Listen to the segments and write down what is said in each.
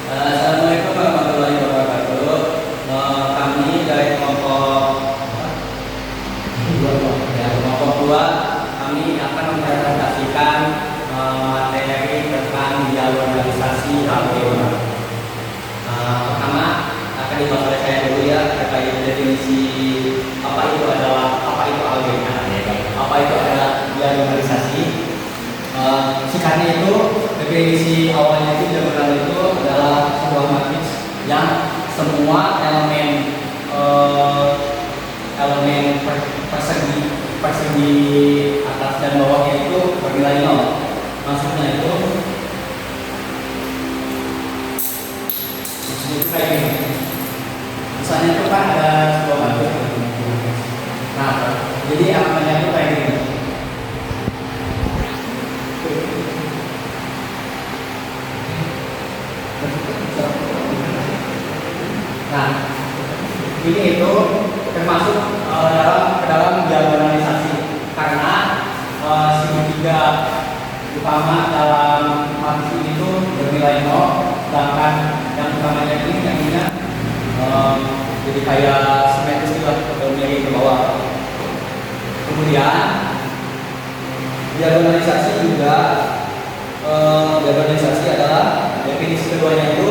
Assalamualaikum warahmatullahi wabarakatuh. Kami dari kelompok kelompok 2, kami akan mempresentasikan materi tentang dialogalisasi algebra. Pertama akan dibahas oleh saya dulu ya terkait definisi apa itu algebra, apa itu adalah dialogalisasi. Singkatnya itu definisi awalnya itu diagonal itu adalah sebuah matriks yang semua elemen persegi atas dan bawahnya itu bernilai 0. Maksudnya itu kayak gini. Misalnya itu kan ada sebuah matriks. Nah, jadi angkanya itu kayak gini. Nah, ini itu termasuk dalam diagonalisasi karena segitiga utama dalam matriks itu bernilai 0, sedangkan yang utamanya ini jadi kayak simetris juga miring ke bawah. Kemudian diagonalisasi adalah definisi keduanya itu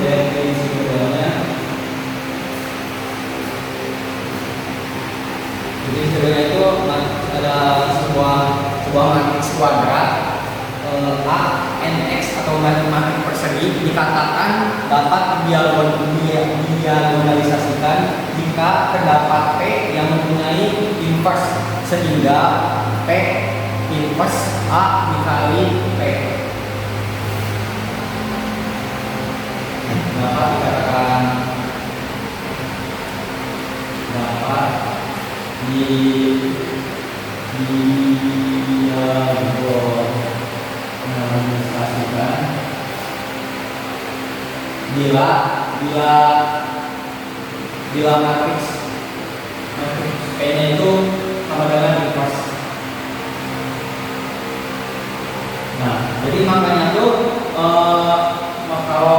definisi keduanya. Jadi keduanya itu ada sebuah matriks kuadrat A nx atau matriks persegi dikatakan dapat diagonalisasikan jika terdapat P yang mempunyai inverse sehingga P inverse A dikali P dapat dikatakan dapat diagonalisasikan bila matriks P-nya itu sama dengan inverse. Nah, jadi makanya tuh kalau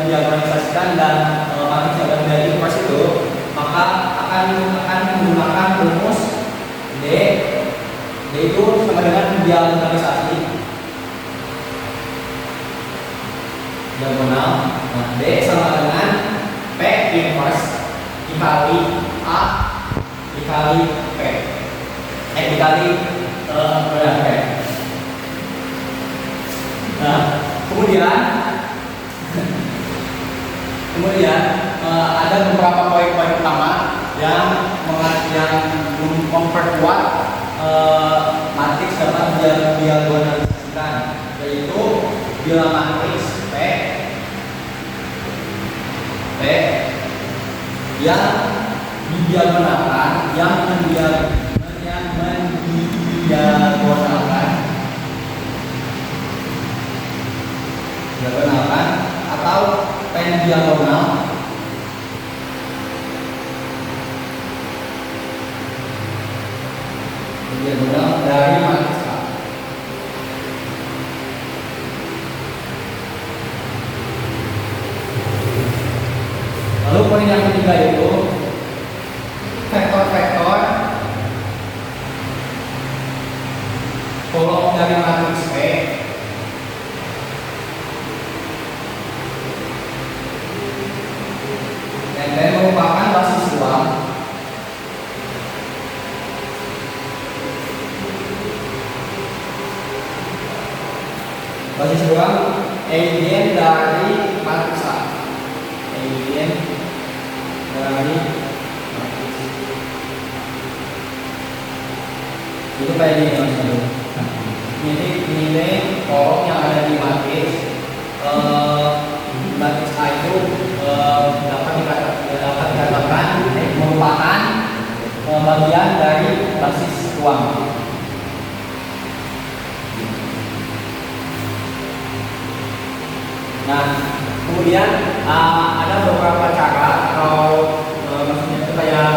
diagonalisasikan dan matriks yang dari inverse itu, maka akan menggunakan rumus D itu sama dengan diagonalisasi diagonal. Nah, D sama dengan P inverse dikali A dikali P dikali P. Nah, kemudian ada beberapa poin-poin utama yang memperkuat matriks dapat diagonalisasikan, yaitu bila matriks P yang didiagonalkan atau pendiagonal dari matriks A. Lalu poin yang ketiga itu vektor-vektor kolom dari matriks P dan merupakan basis ruang eigen dari matriks A. Eigen dari matriks itu kayak gini maksudnya. Jadi nilai kolom yang ada di matriks A itu dapat dikatakan merupakan bagian dari basis ruang. Nah, kemudian ada beberapa cara atau maksudnya itu kayak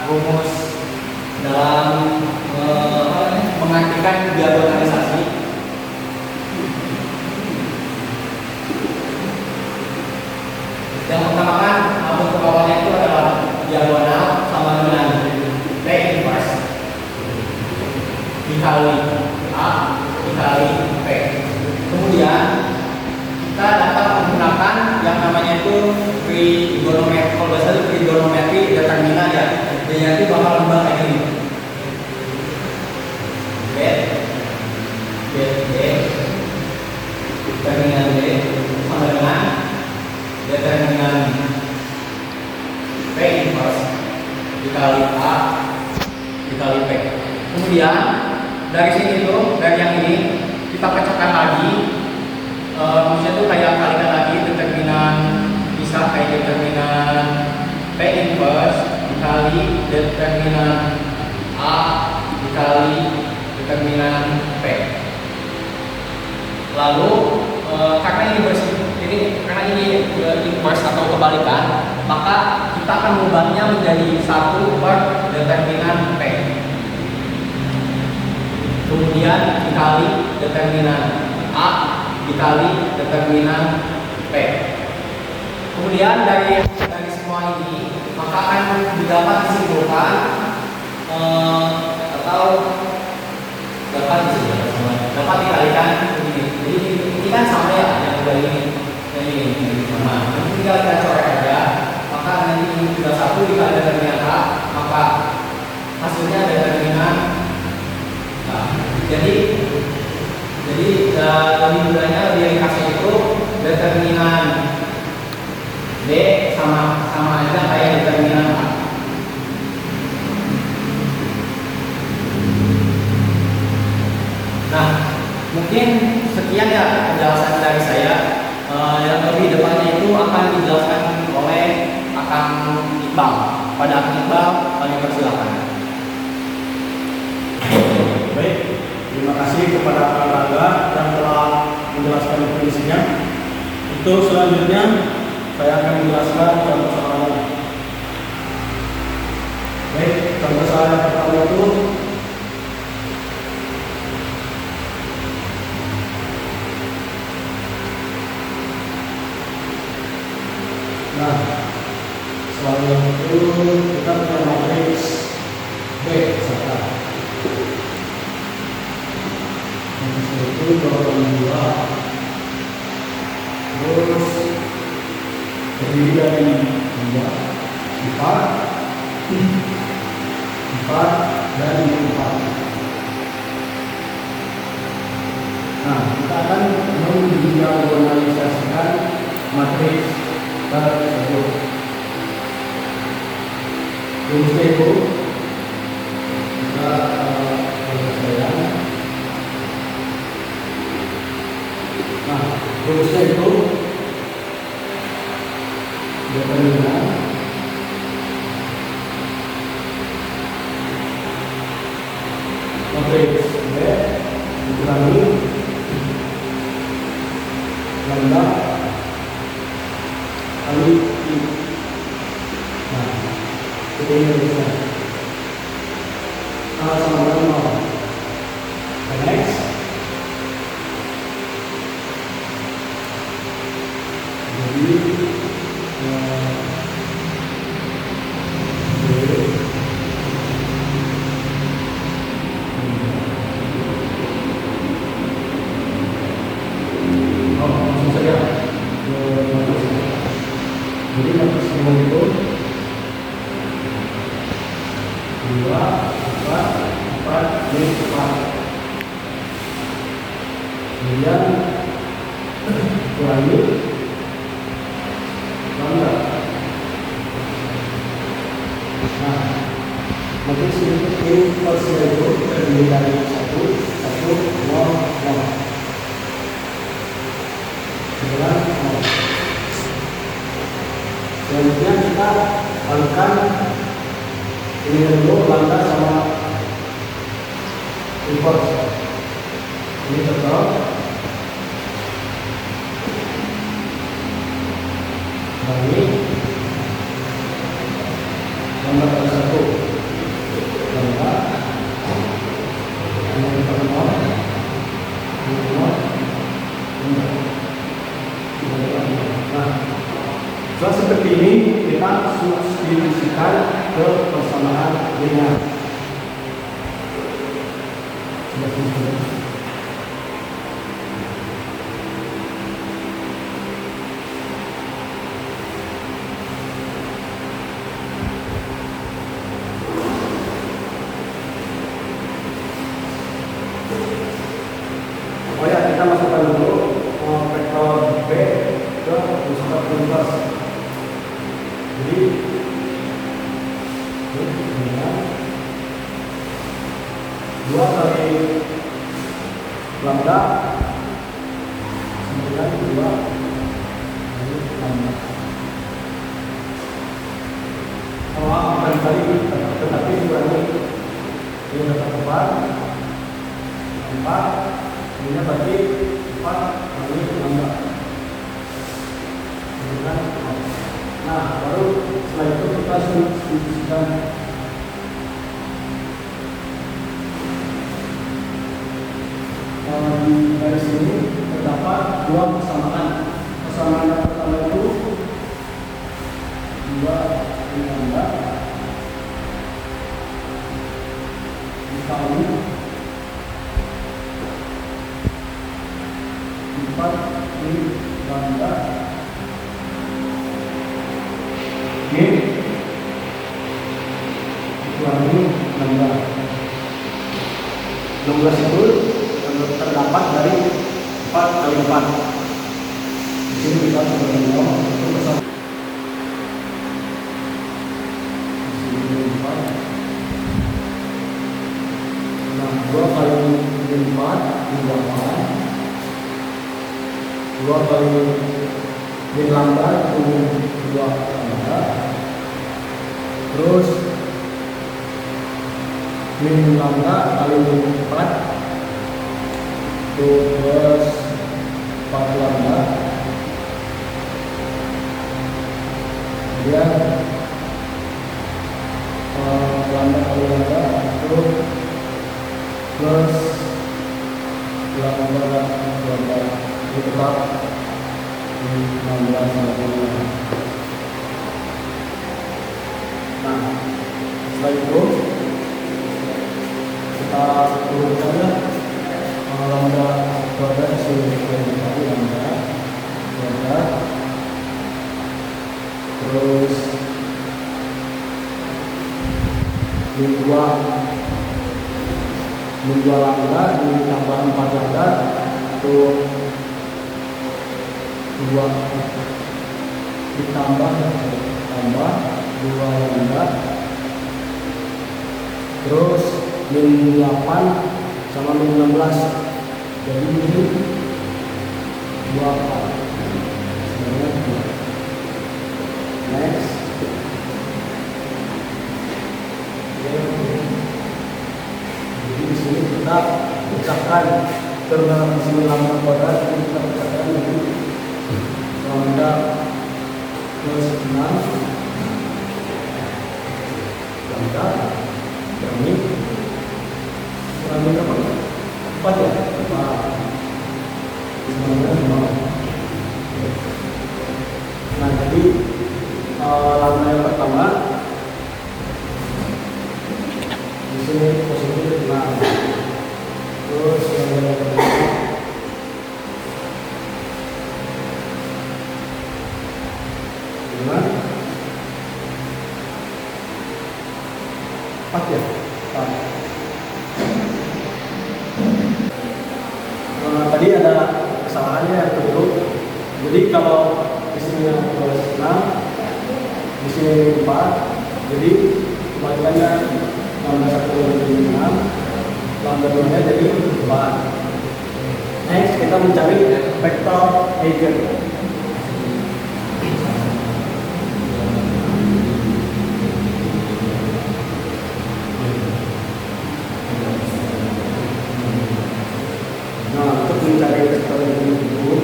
rumus dalam mengartikan diagonalisasi. trigonometri, kalau nggak salah trigonometri determinan ya. Dan nanti bakal lembah kayak gini. B, determinan D sama dengan determinan P inverse dikali A dikali P. Kemudian dari sini tuh, dari yang ini kita pecahkan lagi. Maksudnya tuh kayak kalikan lagi determinan, bisa kayak determinan P inverse dikali determinan A dikali determinan P. Lalu karena ini inverse atau kebalikan, maka kita akan mengubahnya menjadi 1 per determinan P. Kemudian dikali determinan A dikali determinan P. Kemudian dari semua ini maka akan dapat disimpulkan atau dapat dikalikan begini. Jadi ini kan sama ya yang udah ini sama. Nanti tinggal kita coret aja. Maka nanti ini juga 1 dikali determinan A, maka hasilnya determinan. Nah, jadi lebih mudahnya lebih dikasih itu determinan D sama aja kayak determinan A. Nah, mungkin sekian ya penjelasan dari saya. Yang lebih depannya itu akan dijelaskan oleh Akang Iqbal. Pada Akang Iqbal, kami persilakan. Baik, terima kasih kepada Kang Rangga yang telah menjelaskan definisinya. Untuk selanjutnya, saya akan menjelaskan contoh soalnya. Baik, contoh soal pertama itu soalnya itu kita punya matriks B serta itu 22 terus terdiri dari 4 dan 4. Nah, kita akan mendiagonalisasikan matriks tersebut. Rumusnya itu kita selesaikan. Nah, rumusnya itu determinan matriks B dikurangi lambda kali I. Nah, ini bisa sama dengan 0. Next, jadi langsung saja jadi matriks semua itu 2, 4, 4, 4. Kemudian kurangi lambda. Nah, matriks inverse itu terdiri dari 1, 1, 0, 0. Kemudian 0. Selanjutnya kita kalikan ini dulu lambda sama inverse. Ini tetap ini lambda kali 1 lambda ini kali 0 Nah, setelah seperti ini kita substitusikan ke persamaan linear. inverse. Jadi dua kali lambda sembilan dua kali lambda. Bukan kali, tetapi dikurangi ini dapat 4 ini berarti 4 kali lambda. Nah, baru setelah itu kita substitusikan dari sini terdapat dua persamaan. Persamaan yang pertama itu 2 lambda dikali 4 lambda dikurangi lambda. 16 itu terdapat dari 4 kali 4. Di sini kita sebagai nol itu bersama. Nah, 2 kali 4 di 8. 2 kali min lambda itu 2 lambda. Terus min lambda kali 4 itu plus 4 lambda. Kemudian lambda kali lambda itu plus lambda itu tetap 16 sama. Nah, setelah itu kita turunkan lambda kuadrat dikali lambda kuadrat, terus min 2 lambda ditambah 4 lambda itu 2 ditambah 2 lambda, terus min 8 sama min 16 jadi ini 2 sebenarnya 2. Next jadi di sini kita pecahkan terdapat di sini lambda kuadrat, kita pecahkan jadi lambda plus 6 lambda kurangi apa? 4 ya? 4. Nah, jadi lambda yang pertama di sini positif 6. Terus lambda yang kedua gimana? 4 ya? 4. Tadi ada kesalahannya yang kedua. Jadi kalau di sini plus 6, di sini 4, jadi kembaliannya lambda 1 jadi 6, lambda 2 jadi 4. Next kita mencari vektor eigen. Mencari vektor eigen itu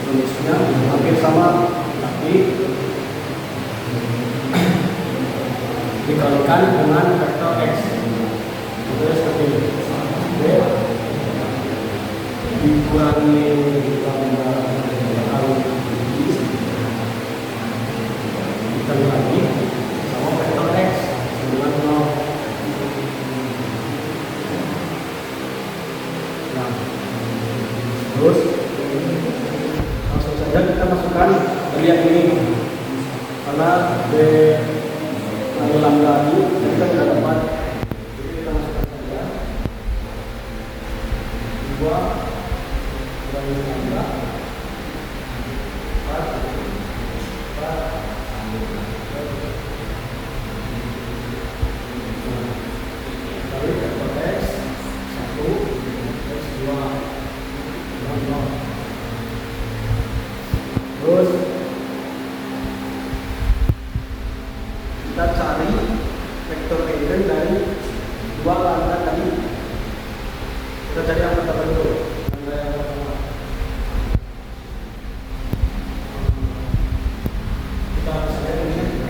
rumusnya hampir sama, tapi dikalikan dengan vektor x. Itu seperti ini. Dikurangi lambda kali dikali lagi sama vektor x dengan 0. Nah, terus langsung saja kita masukkan dari yang ini karena B kali lambda ini kita tidak dapat, jadi kita masukkan saja 2 kali lambda 4 Terus kita cari vektor eigen dari dua lambda tadi. Kita cari yang pertama dulu. Lambda yang pertama. Kita harus lihat ini.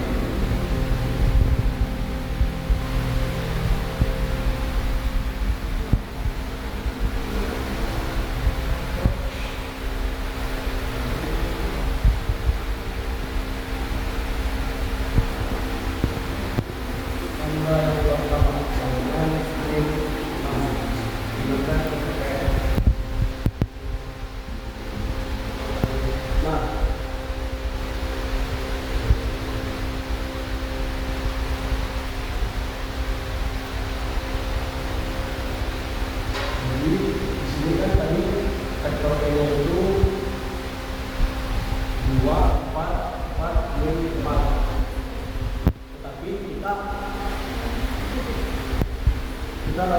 Kita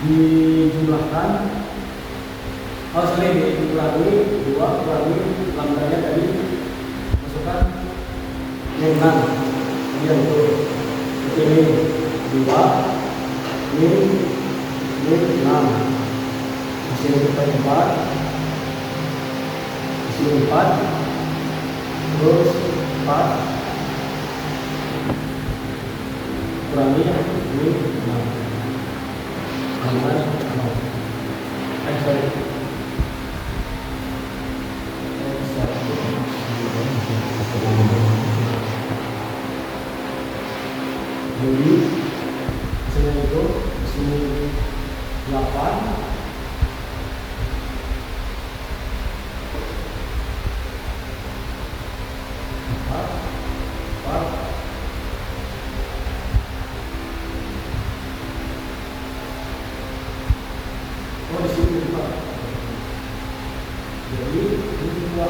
dijumlahkan dikurangi 2 kurangi lambdanya tadi masukkan yang 6 ini yang itu ini 2 ini 6 di sini kita 4 di sini 4 terus 4 kurangi ini 6 jadi hasilnya itu di sini 8 di sini 5. Jadi ini 2.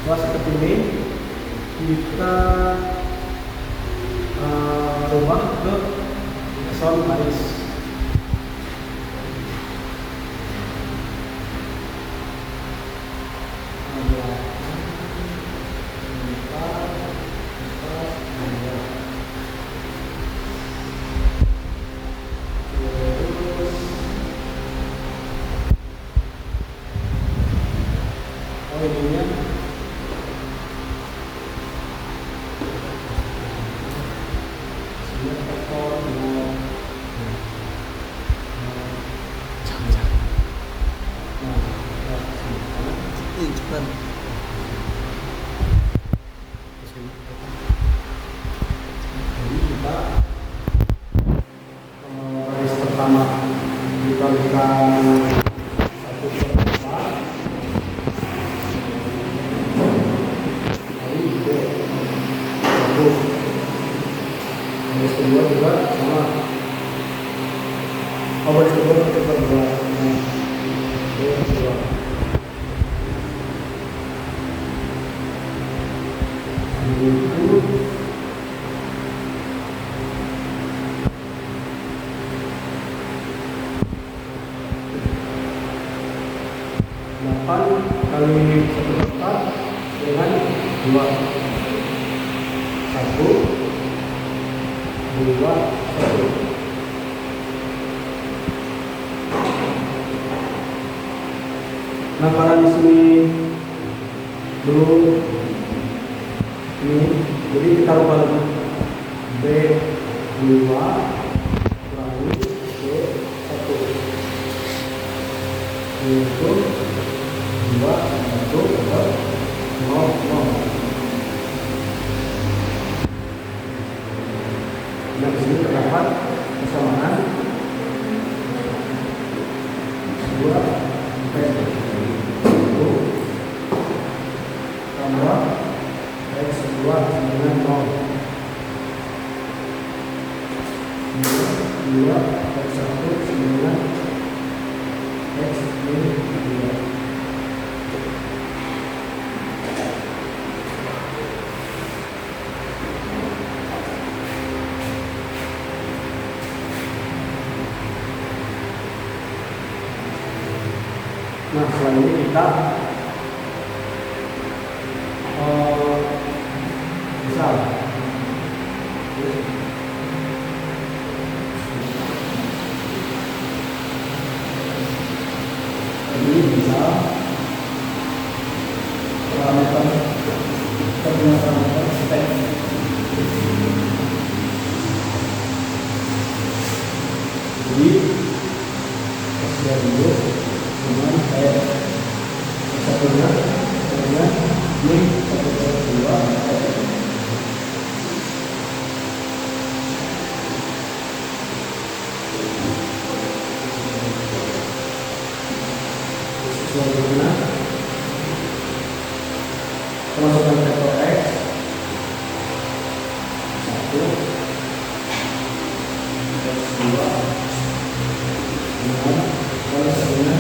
Nah, seperti ini kita ubah ke sound baris. Jadi kita baris pertama dikalikan 1/4 kali B baris kedua juga sama. Baris kedua kita buat baris kedua itu 8 kali 1/4 dengan 2 1 2 1. Nah, karena di sini dulu ini, jadi kita ubah lagi B2 kurangi B1 itu 2 1 0 0. Dan di sini terdapat kesamaan 2 B1 tambah X2 dengan 0 2 X1 dengan X min 2. setelah ini kita misal ini misal parameter stek. Jadi sesuai dulu dengan satunya ini 1/2 sesuai dengan pemasukan vektor X 1/2 dengan kalau satunya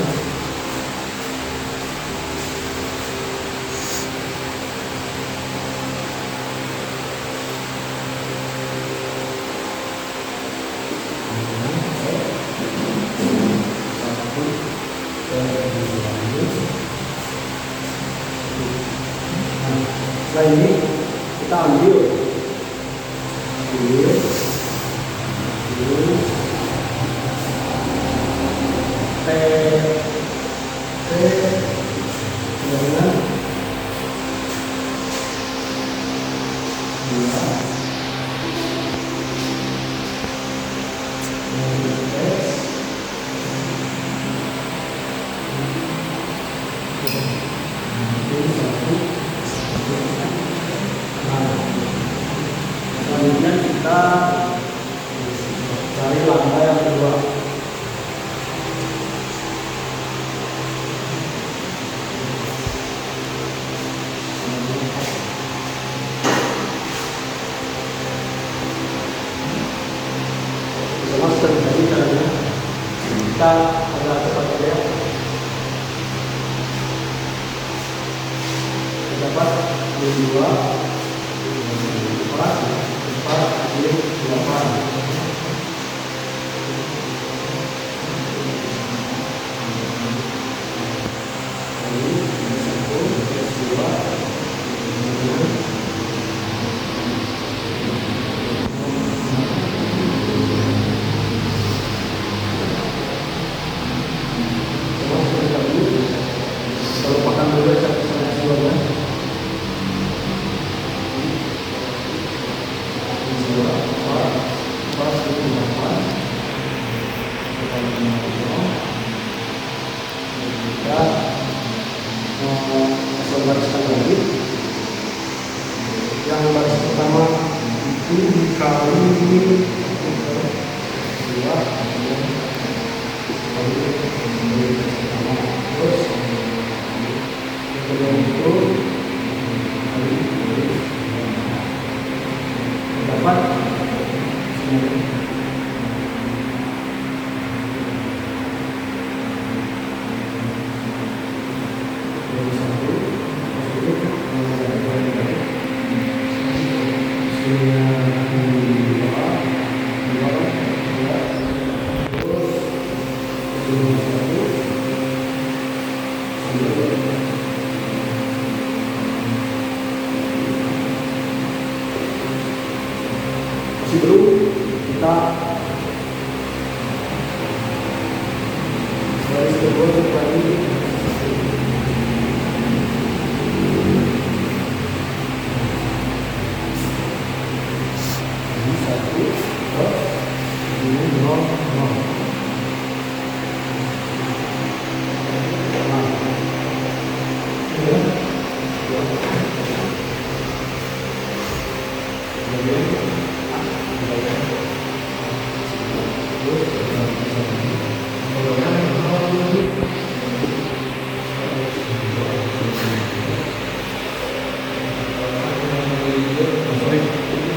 setelah ini kita ambil T dengan 2 kemudian kita cari lambda yang kedua. Sama seperti tadi caranya kita agak cepat saja. Kita dapat 2 kalau makan dulu sampai 2 bariskan lagi. Yang baris pertama itu dikali 2 terus kedua itu dapat sebelum kita garis kedua kembali ini 1 ini 0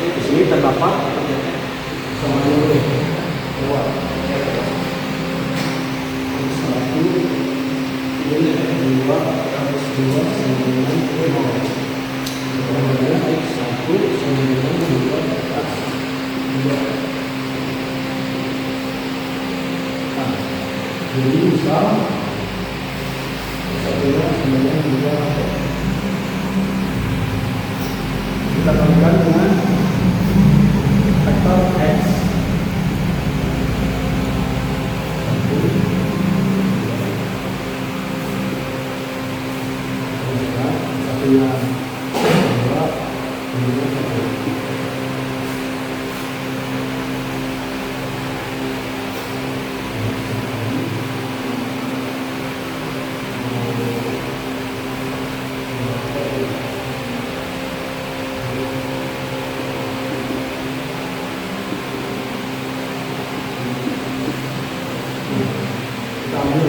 di sini terdapat sama ini 2 1 ini 2 sama dengan 0 kemudian X 1 sama dengan 2 atas 2. Jadi misal 1 kita kalikan dengan vektor X. Satunya 2, kemudian 1. Kita ambil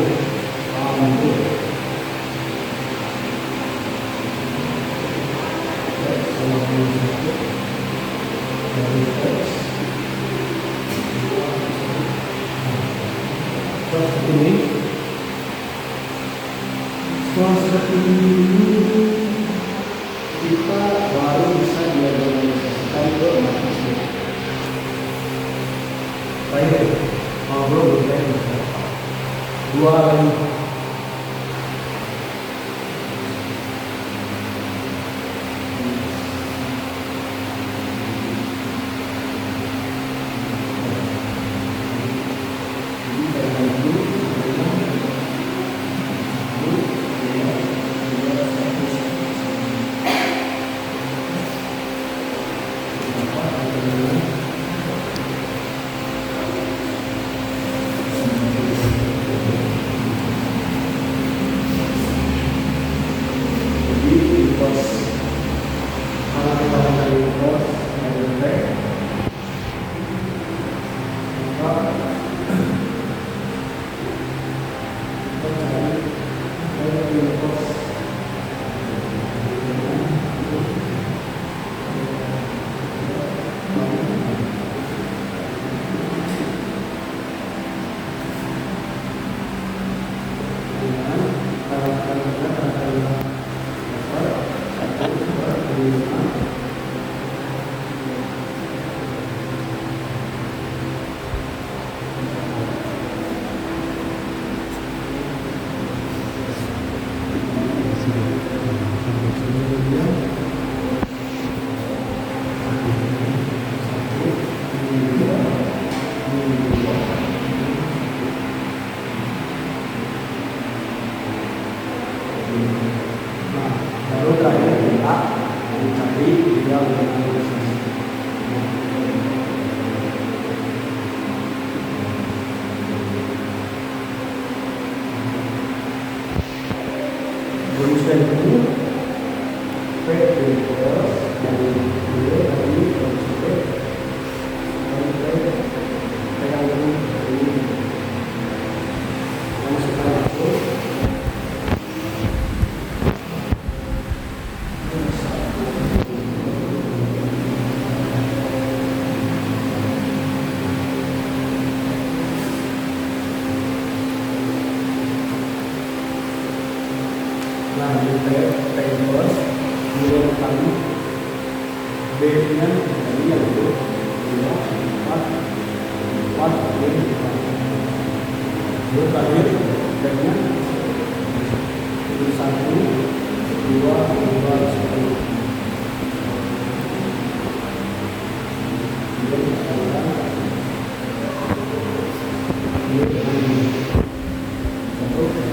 ini. Setelah ini kita baru bisa diorganisasikan ke matematika. Baik, belum dua lagi. Baru terakhir kita mencari ideal organisasi. Rumuskan itu P dari plus dari D dari plus P dari P pegang dulu ini. Masukkan itu. Nah, di P plus kemudian kali B nya tadi yang itu 2, 4 ini lalu kali B nya 1, 2, 1. Kemudian kita kalikan ini dengan 1.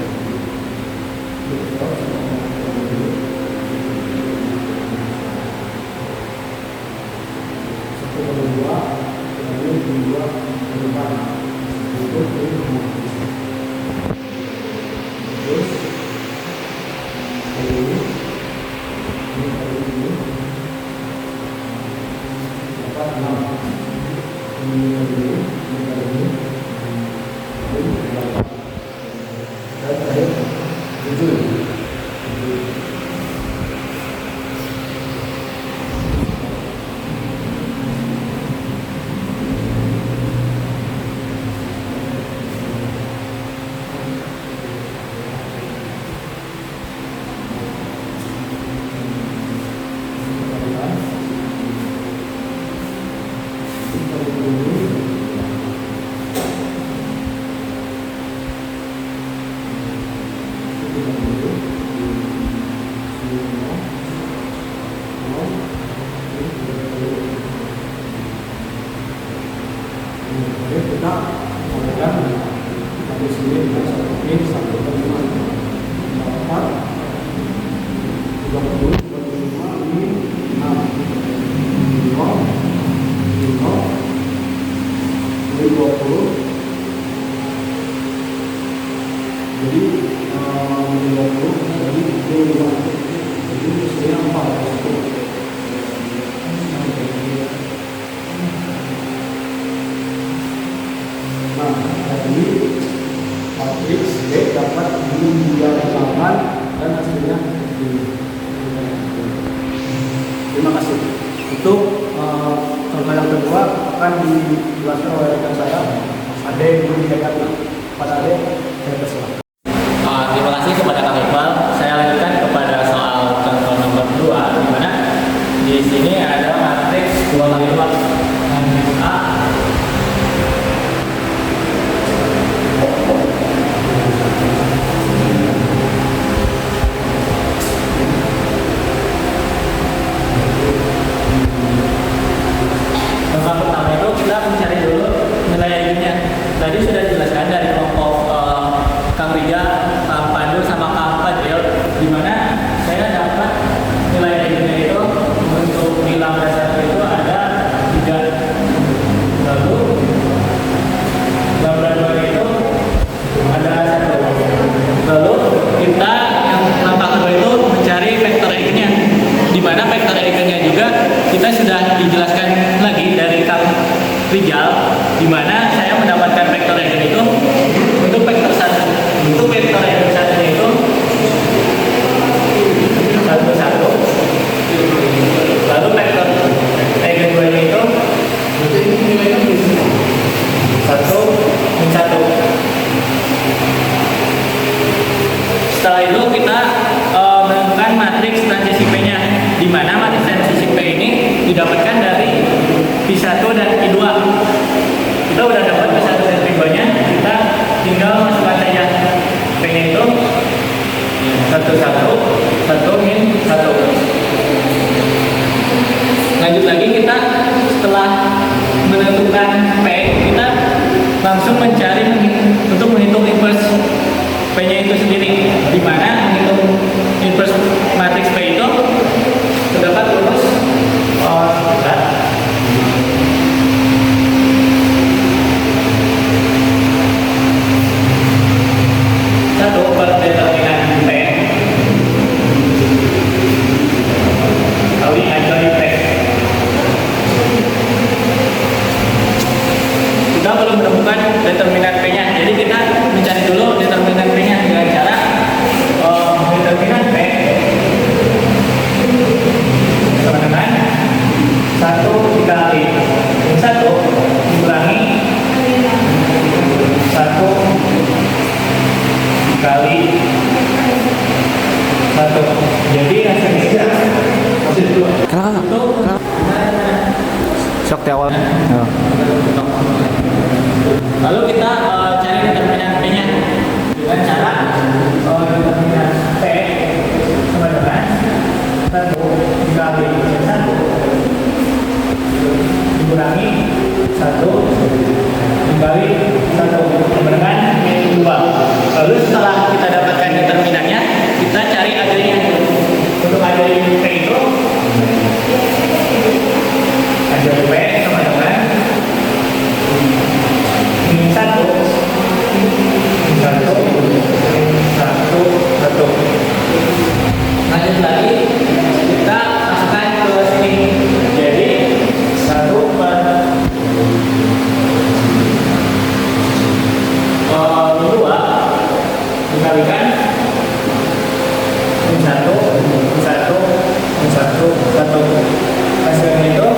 Untuk contoh yang kedua akan dijelaskan oleh rekan saya, Ade Budi Jakarta. Pada Ade, saya persilakan. Terima kasih kepada Kang Iqbal. Saya lanjutkan kepada soal contoh nomor 2, di mana di sini ada matriks 2x2 dengan A. Yang pertama itu kita mencari dulu nilai eigennya. Tadi sudah dijelaskan dari kelompok Kang Rija, Kang Pandu, sama Kang Fadil, di mana saya dapat nilai eigennya itu untuk di lambda 1 itu ada 3. Lalu lambda 2 itu ada 1. Lalu kita yang lambda kedua itu mencari vektor eigennya, di mana vektor eigennya juga kita sudah dijelaskan lagi dari Kang Rijal, di mana saya mendapatkan vektor eigen itu untuk vektor 1. Untuk vektor eigen 1-nya itu 1, 1. Lalu vektor eigen 2-nya itu 1, 1. Setelah itu kita menemukan matriks transisi P-nya, di mana matriks transisi P ini didapatkan dari P1 dan P2. Kita udah dapat P1 dan P2-nya, kita tinggal masukkan saja P-nya itu 1, 1, 1, min 1. Lanjut lagi, kita setelah menentukan P, kita langsung mencari untuk menghitung inverse P-nya itu sendiri, di mana menghitung inverse matriks P itu terdapat rumus satu per determinan P kali ancol P. Kita belum menemukan determinan P-nya, jadi kita mencari dulu determinan P-nya dengan cara determinan P sama dengan 1 dikali 1 dikurangi 1 dikali 1. Jadi hasilnya itu Shock di awal. lalu kita cari determinan P-nya dengan cara determinan P sama dengan 1 dikali 1 dikurangi 1 dikali 1 sama dengan min 2. Lalu setelah kita dapatkan determinannya, kita cari ajalnya. Untuk ajal P itu ajal P sama dengan min 1 min 1 1. Lanjut lagi, kita masukkan ke sini. Jadi 1 per 2 dikalikan min 1 min 1 min 1 1. Hasilnya itu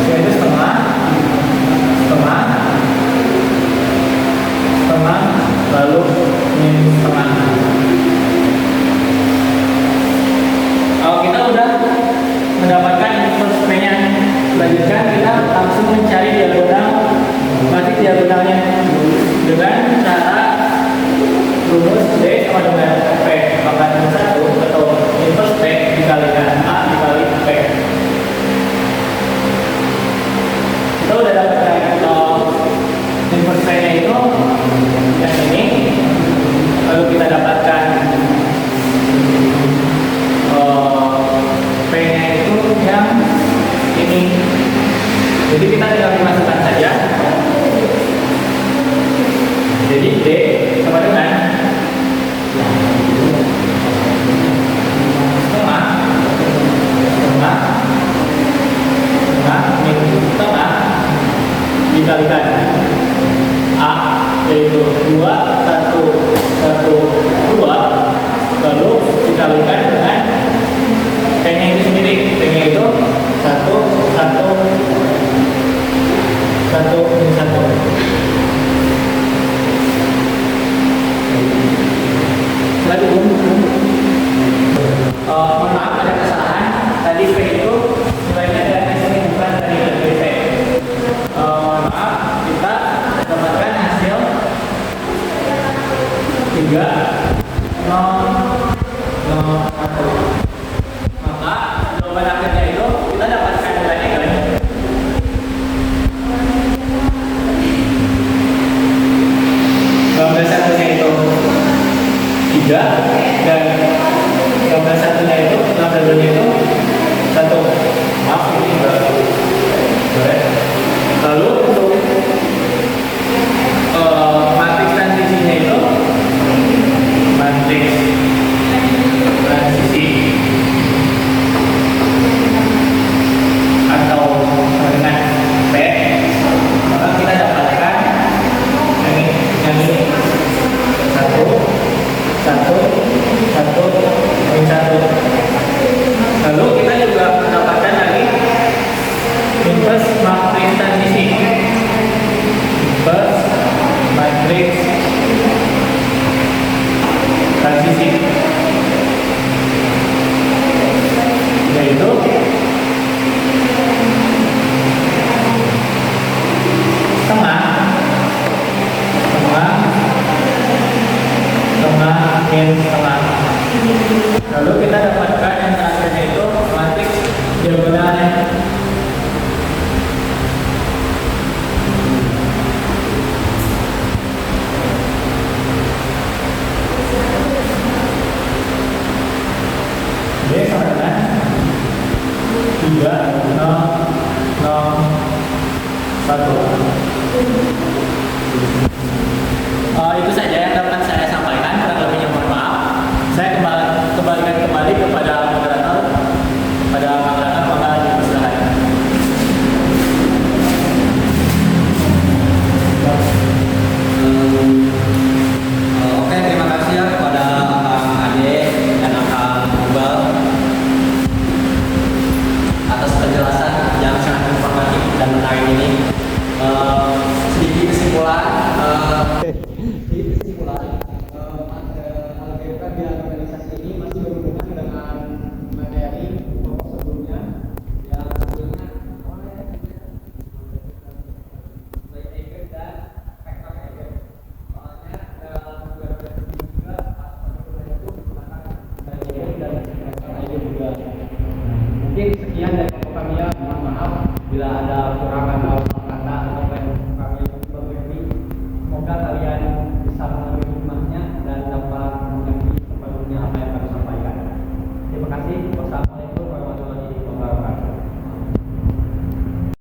yaitu setengah lalu min setengah. Kalau kita udah mendapatkan inverse P-nya, selanjutnya kita langsung mencari diagonal matriks diagonalnya dengan cara rumus D sama dengan P. Mohon maaf ada kesalahan. Tadi P itu nilainya dari sini bukan dari B. Mohon maaf, kita dapatkan hasil 3,001. Maka jawaban akhirnya itu kita dapatkan nilainya kan? Gambar satunya itu 3 dan gambar satunya itu gambar duanya itu 1. Maaf ini enggak boleh. Lalu untuk matriks transisinya itu matriks transisi atau dengan P, maka kita dapatkan yang ini 1, 1, 1, 1. Lalu kita juga mendapatkan lagi inverse matriks transisi. Inverse matriks transisi yaitu setengah min setengah. Lalu kita